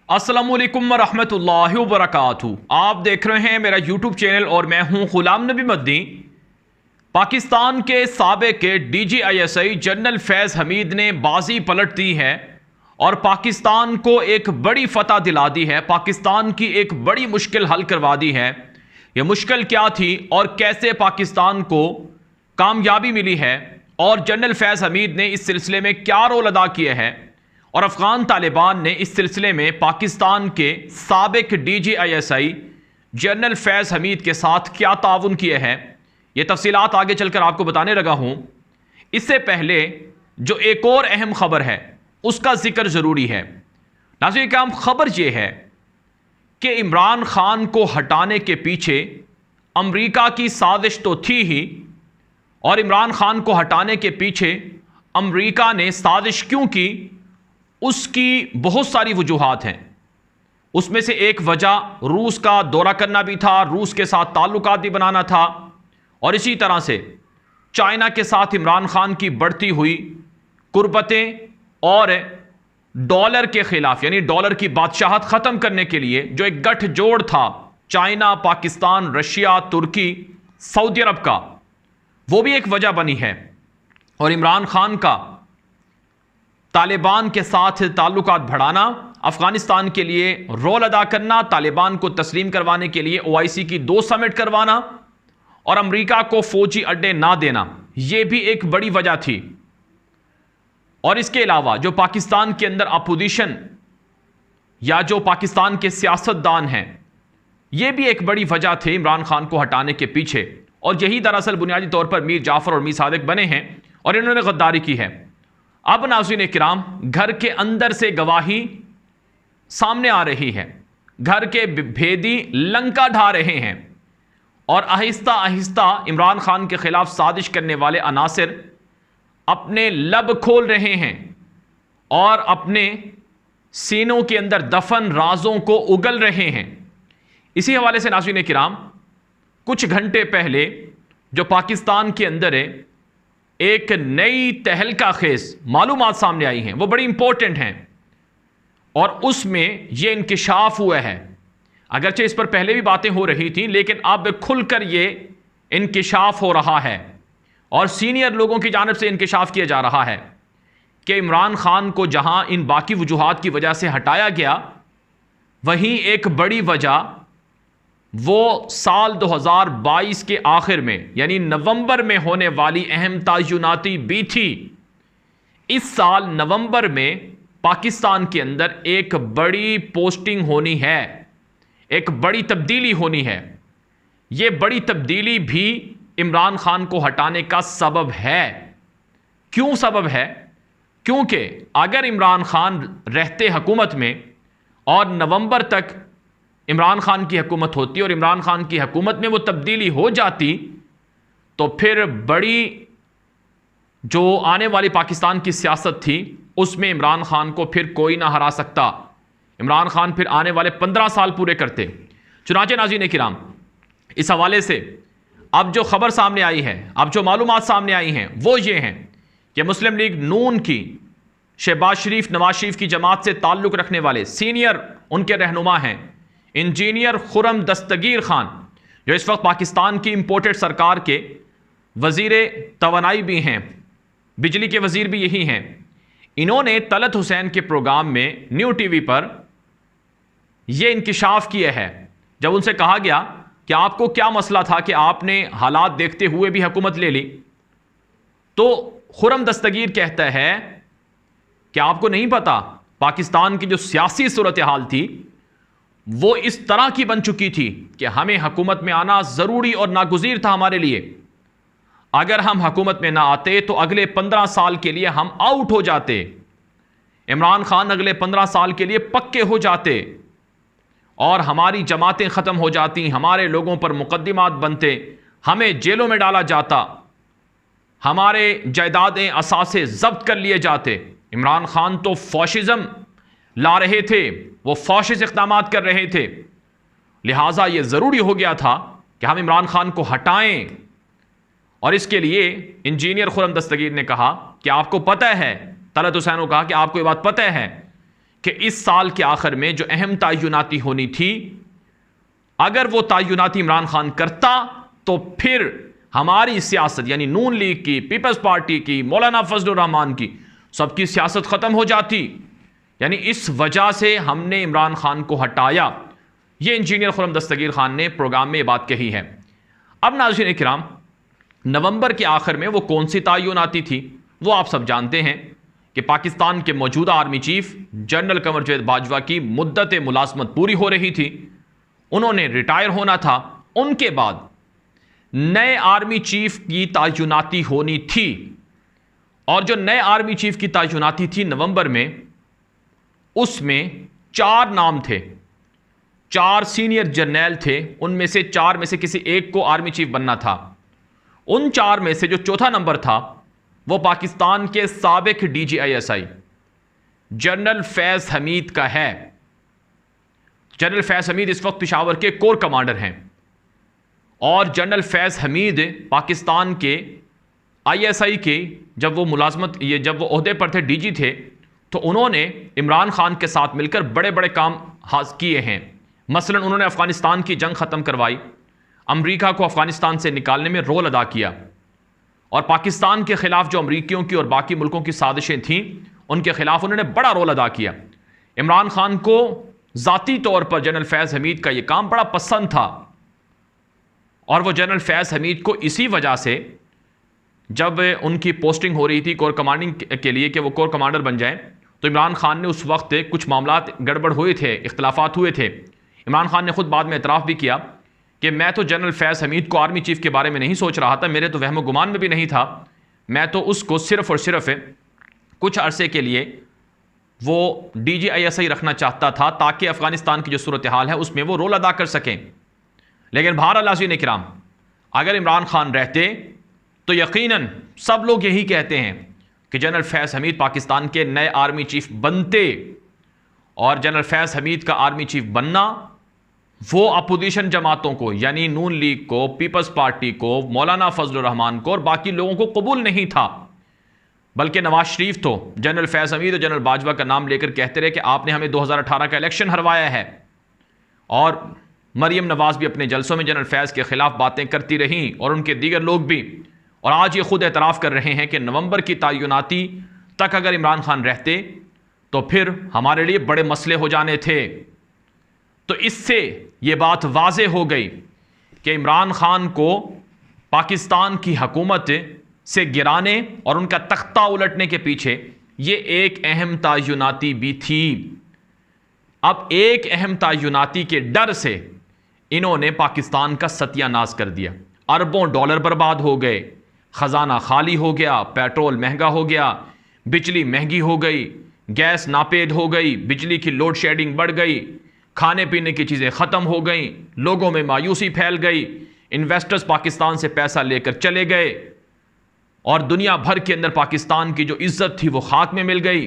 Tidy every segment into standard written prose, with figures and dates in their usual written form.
अस्सलामुअलैकुम वरहमतुल्लाहि वबरकातुहू। आप देख रहे हैं मेरा यूट्यूब चैनल और मैं हूं गुलाम नबी मदनी। पाकिस्तान के साबिक DGISI जनरल फैज़ हमीद ने बाजी पलट दी है और पाकिस्तान को एक बड़ी फतह दिला दी है, पाकिस्तान की एक बड़ी मुश्किल हल करवा दी है। यह मुश्किल क्या थी और कैसे पाकिस्तान को कामयाबी मिली है और जनरल फैज़ हमीद ने इस सिलसिले में क्या रोल अदा किया है और अफगान तालिबान ने इस सिलसिले में पाकिस्तान के साबिक DGISI जनरल फैज़ हमीद के साथ क्या ताउन किया है, ये तफसीलात आगे चलकर आपको बताने लगा हूं। इससे पहले जो एक और अहम खबर है उसका जिक्र ज़रूरी है। नाज़रीन किराम, खबर यह है कि इमरान खान को हटाने के पीछे अमरीका की साजिश तो थी ही, और इमरान खान को हटाने के पीछे अमरीका ने साजिश क्यों की उसकी बहुत सारी वजूहात हैं। उसमें से एक वजह रूस का दौरा करना भी था, रूस के साथ ताल्लुकात भी बनाना था, और इसी तरह से चाइना के साथ इमरान खान की बढ़ती हुई कुर्बतें और डॉलर के खिलाफ यानी डॉलर की बादशाहत ख़त्म करने के लिए जो एक गठजोड़ था चाइना, पाकिस्तान, रशिया, तुर्की, सऊदी अरब का, वो भी एक वजह बनी है। और इमरान खान का तालिबान के साथ ताल्लुकात बढ़ाना, अफगानिस्तान के लिए रोल अदा करना, तालिबान को तस्लीम करवाने के लिए OIC की 2 समिट करवाना और अमेरिका को फौजी अड्डे ना देना, यह भी एक बड़ी वजह थी। और इसके अलावा जो पाकिस्तान के अंदर अपोजिशन या जो पाकिस्तान के सियासतदान हैं, यह भी एक बड़ी वजह थे इमरान खान को हटाने के पीछे, और यही दरअसल बुनियादी तौर पर मीर जाफर और मीर सादिक बने हैं और इन्होंने गद्दारी की है। अब नाज़रीन किराम, घर के अंदर से गवाही सामने आ रही है, घर के भेदी लंका ढा रहे हैं और आहिस्ता आहिस्ता इमरान खान के खिलाफ साजिश करने वाले अनासिर अपने लब खोल रहे हैं और अपने सीनों के अंदर दफन राजों को उगल रहे हैं। इसी हवाले से नाज़रीन किराम, कुछ घंटे पहले जो पाकिस्तान के अंदर है एक नई तहलका खेज मालूमात सामने आई हैं, वो बड़ी इंपॉर्टेंट हैं और उसमें यह इंकिशाफ हुआ है। अगरचे इस पर पहले भी बातें हो रही थी, लेकिन अब खुलकर यह इंकिशाफ हो रहा है और सीनियर लोगों की जानिब से इंकिशाफ किया जा रहा है कि इमरान खान को जहां इन बाकी वजूहात की वजह से हटाया गया, वहीं एक बड़ी वजह वो साल 2022 के आखिर में यानी नवंबर में होने वाली अहम तयनाती भी थी। इस साल नवंबर में पाकिस्तान के अंदर एक बड़ी पोस्टिंग होनी है, एक बड़ी तब्दीली होनी है। यह बड़ी तब्दीली भी इमरान खान को हटाने का सबब है। क्यों सबब है? क्योंकि अगर इमरान खान रहते हुकूमत में और नवंबर तक इमरान खान की हुकूमत होती और इमरान खान की हुकूमत में वो तब्दीली हो जाती, तो फिर बड़ी जो आने वाली पाकिस्तान की सियासत थी उसमें इमरान खान को फिर कोई ना हरा सकता। इमरान खान फिर आने वाले 15 साल पूरे करते। चुनाचे नाज़रीन किराम, इस हवाले से अब जो खबर सामने आई है, अब जो मालूमात सामने आई हैं, वो ये हैं कि मुस्लिम लीग नून की शहबाज शरीफ, नवाज शरीफ की जमात से ताल्लुक़ रखने वाले सीनियर उनके रहनुमा हैं इंजीनियर खुर्रम दस्तगीर खान, जो इस वक्त पाकिस्तान की इंपोर्टेड सरकार के वज़ीर तवानाई भी हैं, बिजली के वज़ीर भी यही हैं। इन्होंने तलत हुसैन के प्रोग्राम में न्यू टीवी पर यह इंकिशाफ किया है। जब उनसे कहा गया कि आपको क्या मसला था कि आपने हालात देखते हुए भी हुकूमत ले ली, तो खुर्रम दस्तगीर कहता है कि आपको नहीं पता पाकिस्तान की जो सियासी सूरत हाल थी वो इस तरह की बन चुकी थी कि हमें हुकूमत में आना ज़रूरी और नागुज़ीर था हमारे लिए। अगर हम हुकूमत में ना आते तो अगले 15 साल के लिए हम आउट हो जाते, इमरान खान अगले 15 साल के लिए पक्के हो जाते और हमारी जमातें ख़त्म हो जाती, हमारे लोगों पर मुकद्दमात बनते, हमें जेलों में डाला जाता, हमारे जायदादें असासे ज़ब्त कर लिए जाते। इमरान खान तो फॉशिज़म ला रहे थे, वो फौशिस इक़दामात कर रहे थे, लिहाजा ये ज़रूरी हो गया था कि हम इमरान खान को हटाएं। और इसके लिए इंजीनियर खुर्रम दस्तगीर ने कहा कि आपको पता है, तलत हुसैन को कहा कि आपको ये बात पता है कि इस साल के आखिर में जो अहम तयनाती होनी थी, अगर वो तयनाती इमरान खान करता तो फिर हमारी सियासत यानी नून लीग की, पीपल्स पार्टी की, मौलाना फजलुर रहमान की, सबकी सियासत ख़त्म हो जाती। यानी इस वजह से हमने इमरान खान को हटाया। ये इंजीनियर खुर्रम दस्तगीर खान ने प्रोग्राम में ये बात कही है। अब नाज़रीन इकराम, नवंबर के आखिर में वो कौन सी तयनाती थी वो आप सब जानते हैं कि पाकिस्तान के मौजूदा army chief general Kanwar Javed Bajwa की मुद्दत मुलाजमत पूरी हो रही थी, उन्होंने रिटायर होना था। उनके बाद नए आर्मी चीफ की तयनाती होनी थी, और जो नए आर्मी चीफ की तयनाती थी नवंबर में, उसमें 4 नाम थे, 4 सीनियर जर्नैल थे। उनमें से 4 में से किसी एक को आर्मी चीफ बनना था। उन 4 में से जो चौथा नंबर था वो पाकिस्तान के साबिक DGISI जनरल फैज़ हमीद का है। जनरल फैज़ हमीद इस वक्त पेशावर के कोर कमांडर हैं, और जनरल फैज़ हमीद पाकिस्तान के ISI के जब वो ओहदे पर थे, DG थे, तो उन्होंने इमरान खान के साथ मिलकर बड़े बड़े काम किए हैं। मसलन उन्होंने अफ़गानिस्तान की जंग ख़त्म करवाई, अमेरिका को अफ़गानिस्तान से निकालने में रोल अदा किया, और पाकिस्तान के ख़िलाफ़ जो अमरीकियों की और बाकी मुल्कों की साजिशें थीं उनके ख़िलाफ़ उन्होंने बड़ा रोल अदा किया। इमरान खान को ज़ाती तौर पर जनरल फैज़ हमीद का ये काम बड़ा पसंद था, और वो जनरल फैज़ हमीद को इसी वजह से जब उनकी पोस्टिंग हो रही थी कोर कमांडिंग के लिए कि वो कोर कमांडर बन जाएं, तो इमरान खान ने उस वक्त कुछ मामलात गड़बड़ हुए थे, इख्तलाफात हुए थे। इमरान खान ने खुद बाद में इतराफ़ भी किया कि मैं तो जनरल फैज़ हमीद को आर्मी चीफ के बारे में नहीं सोच रहा था, मेरे तो वहम गुमान में भी नहीं था। मैं तो उसको सिर्फ़ और सिर्फ कुछ अरसे के लिए वो DGISI रखना चाहता था ताकि अफ़गानिस्तान की जो सूरत हाल है उसमें वो रोल अदा कर सकें। लेकिन बहरहाल नाज़रीन इकराम, अगर इमरान खान रहते तो यकीनन सब लोग यही कहते हैं कि जनरल फैज़ हमीद पाकिस्तान के नए आर्मी चीफ बनते, और जनरल फैज़ हमीद का आर्मी चीफ बनना वो अपोजिशन जमातों को यानी नून लीग को, पीपल्स पार्टी को, मौलाना फजलुर रहमान को और बाकी लोगों को कबूल नहीं था। बल्कि नवाज शरीफ तो जनरल फैज़ हमीद और जनरल बाजवा का नाम लेकर कहते रहे कि आपने हमें 2018 का इलेक्शन हरवाया है, और मरियम नवाज भी अपने जलसों में जनरल फैज़ के ख़िलाफ़ बातें करती रहीं, और उनके दीगर लोग भी। और आज ये खुद एतराफ़ कर रहे हैं कि नवंबर की तयनाती तक अगर इमरान खान रहते तो फिर हमारे लिए बड़े मसले हो जाने थे। तो इससे ये बात वाज़े हो गई कि इमरान खान को पाकिस्तान की हुकूमत से गिराने और उनका तख्ता उलटने के पीछे ये एक अहम तयनाती भी थी। अब एक अहम तयनाती के डर से इन्होंने पाकिस्तान का सत्यानाश कर दिया। अरबों डॉलर बर्बाद हो गए, ख़जाना खाली हो गया, पेट्रोल महंगा हो गया, बिजली महंगी हो गई, गैस नापेद हो गई, बिजली की लोड शेडिंग बढ़ गई, खाने पीने की चीज़ें ख़त्म हो गई, लोगों में मायूसी फैल गई, इन्वेस्टर्स पाकिस्तान से पैसा लेकर चले गए, और दुनिया भर के अंदर पाकिस्तान की जो इज़्ज़त थी वो खाक में मिल गई।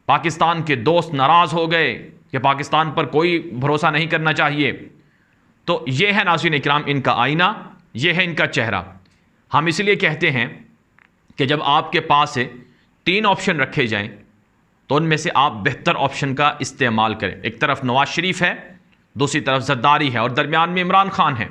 पाकिस्तान के दोस्त नाराज़ हो गए कि पाकिस्तान पर कोई भरोसा नहीं करना चाहिए। तो ये है नाज़रीन इकराम इनका आईना, ये है इनका चेहरा। हम इसलिए कहते हैं कि जब आपके पास 3 ऑप्शन रखे जाएं तो उनमें से आप बेहतर ऑप्शन का इस्तेमाल करें। एक तरफ नवाज शरीफ है, दूसरी तरफ ज़रदारी है, और दरमियान में इमरान खान है।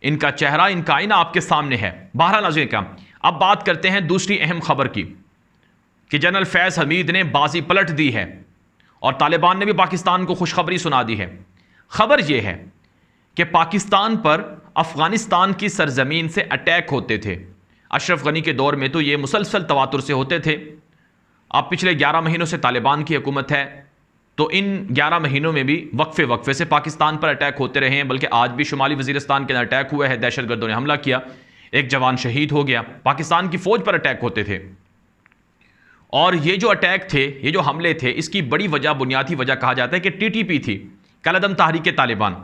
इनका चेहरा, इनका आईना आपके सामने है। बहरहाल नाज़रीन इकराम, अब बात करते हैं दूसरी अहम खबर की कि जनरल फैज़ हमीद ने बाजी पलट दी है और तालिबान ने भी पाकिस्तान को खुशखबरी सुना दी है। खबर यह है कि पाकिस्तान पर अफ़गानिस्तान की सरजमीन से अटैक होते थे। अशरफ गनी के दौर में तो ये मुसलसल तवातुर से होते थे। अब पिछले 11 महीनों से तालिबान की हुकूमत है, तो इन 11 महीनों में भी वक्फे से पाकिस्तान पर अटैक होते रहे हैं। बल्कि आज भी शुमाली वज़ीरिस्तान के अंदर अटैक हुआ है, दहशतगर्दों ने हमला किया, एक जवान शहीद हो गया। पाकिस्तान की फ़ौज पर अटैक होते थे, और ये जो अटैक थे, ये जो हमले थे, इसकी बड़ी वजह, बुनियादी वजह कहा जाता है कि TTP थी, कलअदम तहरीक तालिबान।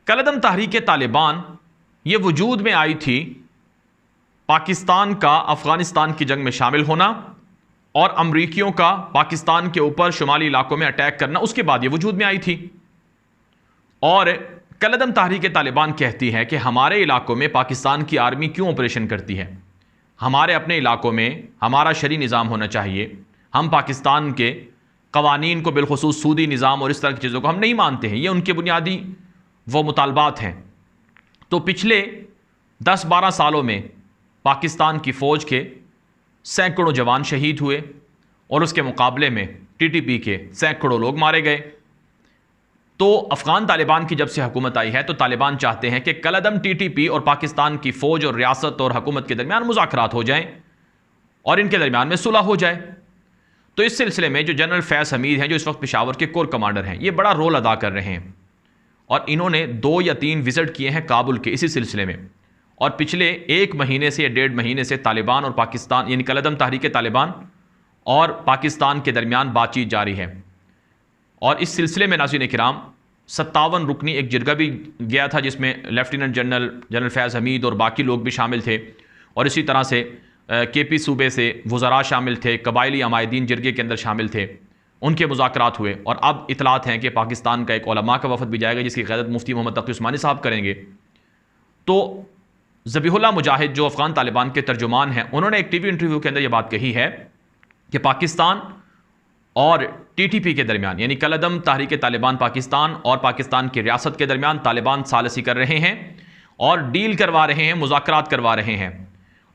कलअदम तहरीक तालिबान ये वजूद में आई थी पाकिस्तान का अफ़गानिस्तान की जंग में शामिल होना और अमरीकियों का पाकिस्तान के ऊपर शुमाली इलाकों में अटैक करना, उसके बाद ये वजूद में आई थी। और कलअदम तहरीक तालिबान कहती है कि हमारे इलाकों में पाकिस्तान की आर्मी क्यों ऑपरेशन करती है, हमारे अपने इलाकों में हमारा शरई निज़ाम होना चाहिए, हम पाकिस्तान के कवानीन को, बिलखुसूस सूदी निज़ाम और इस तरह की चीज़ों को हम नहीं मानते हैं। ये उनके बुनियादी वो मुतालबात हैं। तो पिछले 10-12 सालों में पाकिस्तान की फ़ौज के सैकड़ों जवान शहीद हुए और उसके मुकाबले में टीटीपी के सैकड़ों लोग मारे गए। तो अफ़गान तालिबान की जब से हुकूमत आई है तो तालिबान चाहते हैं कि कलअदम टीटीपी और पाकिस्तान की फ़ौज और रियासत और हुकूमत के दरमियान मुज़ाकरात हो जाएं और इनके दरमियान में सुलह हो जाए। तो इस सिलसिले में जो जनरल फैज़ हमीद हैं, जो इस वक्त पेशावर के कोर कमांडर हैं, ये बड़ा रोल अदा कर रहे हैं और इन्होंने 2 या 3 विज़िट किए हैं काबुल के इसी सिलसिले में। और पिछले 1 महीने से या 1.5 महीने से तालिबान और पाकिस्तान यानी कलअदम तहरीक तालिबान और पाकिस्तान के दरमियान बातचीत जारी है। और इस सिलसिले में नाज़रीन किराम 57 रुकनी एक जिरगा भी गया था, जिसमें लेफ्टिनेंट जनरल फैज़ हमीद और बाकी लोग भी शामिल थे। और इसी तरह से केपी सूबे से वज़रा शामिल थे, कबायली अमायदीन जिरगे के अंदर शामिल थे, उनके मुज़ाकरात हुए। और अब इतलात हैं कि पाकिस्तान का एक उलमा का वफ़द भी जाएगा, जिसकी क़यादत मुफ्ती मोहम्मद तक़ी उस्मानी साहब करेंगे। तो ज़बीहुल्लाह मुजाहिद जो अफ़गान तालिबान के तर्जुमान हैं, उन्होंने एक टीवी इंटरव्यू के अंदर ये बात कही है कि पाकिस्तान और टीटीपी के दरमियान यानी कलअदम तहरीक तालिबान पाकिस्तान और पाकिस्तान की रियासत के दरमियान तालिबान सालसी कर रहे हैं और डील करवा रहे हैं, मुज़ाकरात करवा रहे हैं।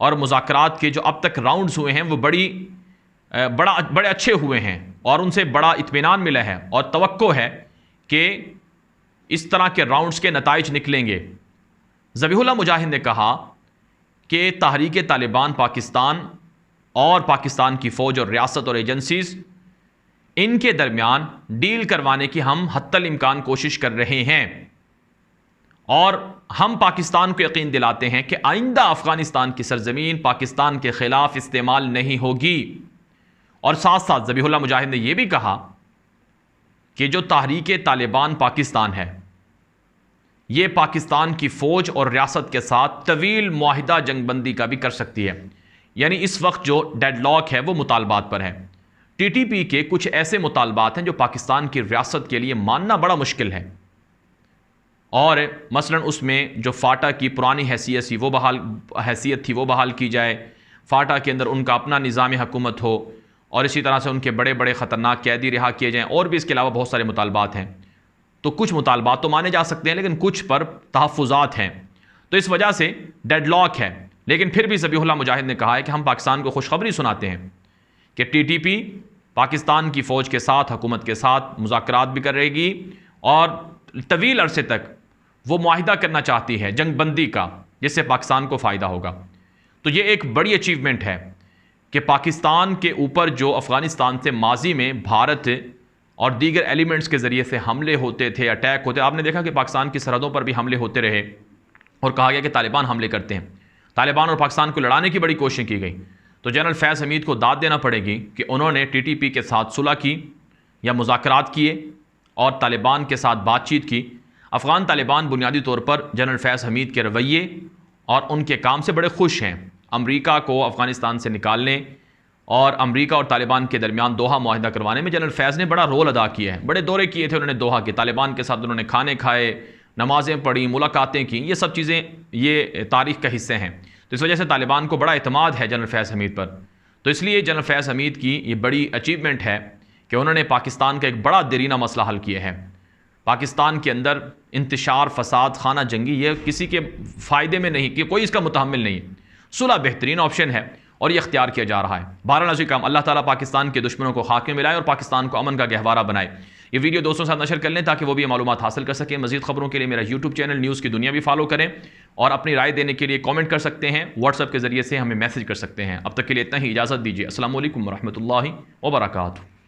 और मुज़ाकरात के जो अब तक राउंड्स हुए हैं वो बड़े अच्छे हुए हैं और उनसे बड़ा इत्मीनान मिला है और तवक्को है कि इस तरह के राउंड्स के नताइज निकलेंगे। ज़बीहुल्लाह मुजाहिद ने कहा कि तहरीक तालिबान पाकिस्तान और पाकिस्तान की फ़ौज और रियासत और एजेंसीज़, इनके दरमियान डील करवाने की हम हत्तल इम्कान कोशिश कर रहे हैं और हम पाकिस्तान को यकीन दिलाते हैं कि आइंदा अफ़गानिस्तान की सरजमीन पाकिस्तान के ख़िलाफ़ इस्तेमाल नहीं होगी। और साथ साथ ज़बीहुल्लाह मुजाहिद ने यह भी कहा कि जो तहरीक तालिबान पाकिस्तान है, ये पाकिस्तान की फ़ौज और रियासत के साथ तवील मुआहिदा जंगबंदी का भी कर सकती है। यानी इस वक्त जो डेडलॉक है वो मुतालबात पर है। टीटीपी के कुछ ऐसे मुतालबात हैं जो पाकिस्तान की रियासत के लिए मानना बड़ा मुश्किल है। और मसलन उसमें जो फाटा की पुरानी हैसियत थी वो बहाल की जाए, फाटा के अंदर उनका अपना निज़ाम हुकूमत हो और इसी तरह से उनके बड़े बड़े ख़तरनाक कैदी रिहा किए जाएँ। और भी इसके अलावा बहुत सारे मुतालबात हैं। तो कुछ मुतालबात तो माने जा सकते हैं, लेकिन कुछ पर तहफ़्फ़ुज़ात हैं। तो इस वजह से डेडलॉक है। लेकिन फिर भी ज़बीहुल्लाह मुजाहिद ने कहा है कि हम पाकिस्तान को खुशखबरी सुनाते हैं कि टीटीपी पाकिस्तान की फ़ौज के साथ, हुकूमत के साथ मुज़ाकरात भी करेगी और तवील अरसे तक वो मुआहिदा करना चाहती है जंगबंदी का, जिससे पाकिस्तान को फ़ायदा होगा। तो ये एक बड़ी अचीवमेंट है कि पाकिस्तान के ऊपर जो अफ़गानिस्तान से माजी में भारत और दीगर एलिमेंट्स के ज़रिए से हमले होते थे, अटैक होते, आपने देखा कि पाकिस्तान की सरहदों पर भी हमले होते रहे और कहा गया कि तालिबान हमले करते हैं। तालिबान और पाकिस्तान को लड़ाने की बड़ी कोशिश की गई। तो जनरल फैज़ हमीद को दाद देना पड़ेगी कि उन्होंने टीटीपी के साथ सुलह की या मुज़ाकरात किए और तालिबान के साथ बातचीत की। अफ़गान तालिबान बुनियादी तौर पर जनरल फैज़ हमीद के रवैये और उनके काम से बड़े खुश हैं। अमरीका को अफ़गानिस्तान से निकालने और अमरीका और तालिबान के दरमियान दोहा मुआहिदा करवाने में जनरल फैज़ ने बड़ा रोल अदा किया है। बड़े दौरे किए थे उन्होंने दोहा के, तालिबान के साथ उन्होंने खाने खाए, नमाज़ें पढ़ी, मुलाकातें की। ये सब चीज़ें ये तारीख़ का हिस्से हैं। तो इस वजह से तालिबान को बड़ा एतमाद है जनरल फैज़ हमीद पर। तो इसलिए जनरल फैज़ हमीद की ये बड़ी अचीवमेंट है कि उन्होंने पाकिस्तान का एक बड़ा देरीना मसला हल किया है। पाकिस्तान के अंदर इंतशार, फसाद, खाना जंगी ये किसी के फ़ायदे में नहीं, कि कोई इसका मुतहम्मिल नहीं है। सुलह बेहतरीन ऑप्शन है और ये इख्तियार किया जा रहा है। बहरहाल नाज़रीन काम, अल्लाह ताला पाकिस्तान के दुश्मनों को खाक में मिलाए और पाकिस्तान को अमन का गहवारा बनाए। ये वीडियो दोस्तों के साथ नशर कर लें ताकि वो भी मालूमात हासिल कर सकें। मज़ीद खबरों के लिए मेरा यूट्यूब चैनल न्यूज़ की दुनिया भी फॉलो करें और अपनी राय देने के लिए कमेंट कर सकते हैं, व्हाट्सएप के ज़रिए से हमें मैसेज कर सकते हैं। अब तक के लिए इतना ही, इजाज़त दीजिए। अस्सलामु अलैकुम वरहमतुल्लाहि वबरकातुहू।